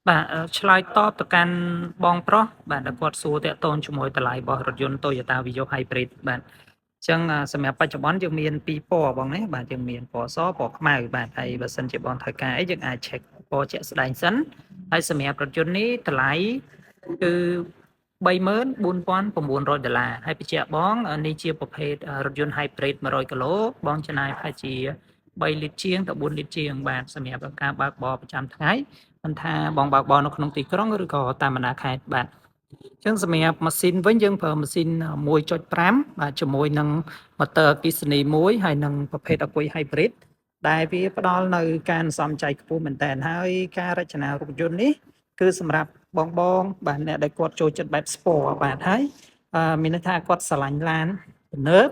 បាទឆ្លើយតបទៅកាន់បងប្រុសបាទដែលគាត់សួរតាក់ទងជាមួយតម្លៃរបស់រថយន្ត Toyota Vios Hybrid បាទអញ្ចឹងសម្រាប់បច្ចុប្បន្នយើងមាន2ពណ៌បងណាបាទយើងមានពណ៌សពណ៌ខ្មៅបាទហើយបើសិនជាបងត្រូវការអីយើងអាច check ពណ៌ជាក់ស្ដែងសិនហើយសម្រាប់រថយន្តនេះតម្លៃគឺ$34,900ហើយបញ្ជាក់បងនេះជាប្រភេទរថយន្ត Hybrid 100គីឡូបងចំណាយប្រហែលជា3លីត្រជាងទៅ4លីត្រជាងបាទសម្រាប់ការបើកបរប្រចាំថ្ងៃមិនថាបងបើកបរនៅក្នុងទីក្រុងឬក៏តាមបណ្ដាខេត្តបាទអញ្ចឹងសម្រាប់ម៉ាស៊ីនវិញយើងប្រើម៉ាស៊ីន 1.5 បាទជាមួយនឹង motor អគ្គិសនីមួយហើយនឹងប្រភេទអគុយ hybrid ដែលវាផ្ដល់នៅការសំចៃខ្ពស់មែនតើហើយការរចនារូបយន្តនេះគឺសម្រាប់បងបាទអ្នកដែលគាត់ចូលចិត្តបែប sport បាទហើយមានន័យថាគាត់ស្រឡាញ់ឡានទំនើប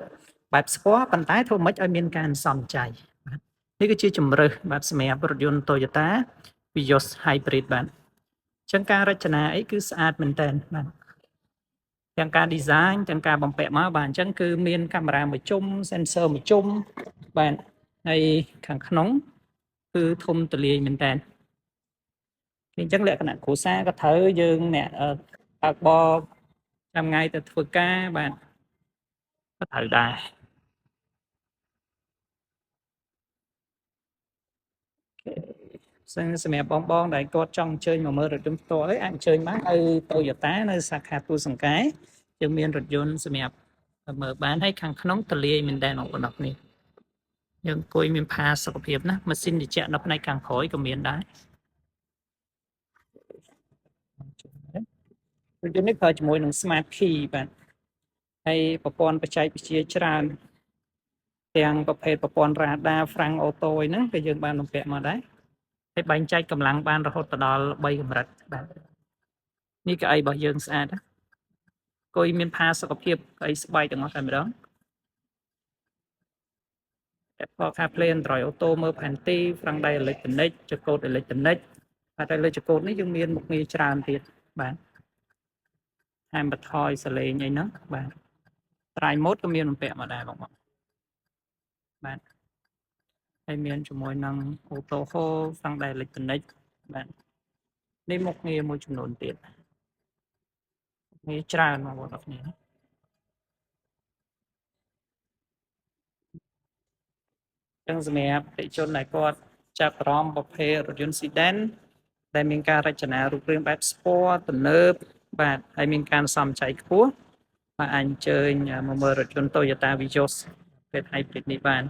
បែប sport ប៉ុន្តែធ្វើម៉េចឲ្យមានការសំចៃបាទនេះគឺជាជំរើសបាទសម្រាប់រថយន្ត Toyota Vios Hybrid បាទអញ្ចឹងការរចនាអីគឺស្អាតមែនតើបាទទាំងការ design ទាំងការបំពាក់មកបាទអញ្ចឹងគឺមានកាមេរ៉ាមួយជុំ sensor មួយជុំបាទហើយខាងក្នុងគឺធំទូលាយមែនតើអញ្ចឹងលក្ខណៈគ្រួសារក៏ត្រូវយើងអ្នកបើកបរចាំថ្ងៃទៅធ្វើការបាទក៏ត្រូវដែរសម្រាប់បងដែលគាត់ចង់អញ្ជើញមកមើលរថយន្តផ្ទាល់អាចអញ្ជើញបាននៅ Toyota នៅសាខាទូសង្កែយើងមានរថយន្តសម្រាប់មើលបានហើយខាងក្នុងទូលាយមែនតើបងប្អូននេះយើងអង្គុយមានផាសុខភាពណាម៉ាស៊ីនត្រជាក់នៅផ្នែកខាងក្រោយក៏មានដែររថយន្តនេះប្រើជាមួយនឹង Smart Key បាទហើយប្រព័ន្ធបច្ចេកវិទ្យាច្រើនទាំងប្រភេទប្រព័ន្ធ radar Frank Auto ហ្នឹងក៏យើងបានបំពាក់មកដែរហើយបែងចែកកម្លាំងបានរហូតដល់3កម្រិតបាទនេះកៅអីរបស់យើងស្អាតណាអង្គុយមានផាសុកភាពកៅអីស្បែកទាំងអស់តែម្ដង Apple CarPlay Android Auto មើលផែនទី Front Day Electronic ចកូត Electronic ហើយតែលើចកូតនេះយើងមានមុខងារច្រើនទៀតបាទហាមបន្ថយសលេងអីហ្នឹងបាទ Try Mode ក៏មានបំពាក់មកដែរបងបាទហើយមានជាមួយនឹង Auto Hold Front Day Electronic បាទនេះមុខងារមួយចំនួនទៀតងារច្រើនបងប្អូនអរគ្នាចឹងសម្រាប់អតិជនដែលគាត់ចាប់អារម្មណ៍ប្រភេទរថយន្ត Sedan ដែលមានការរចនារូបរាងបែប Sport ទំនើបបាទហើយមានការសំចៃខ្ពស់បាទអញ្ជើញមកមើលរថយន្ត Toyota Vios ប្រភេទ Hybrid នេះបាន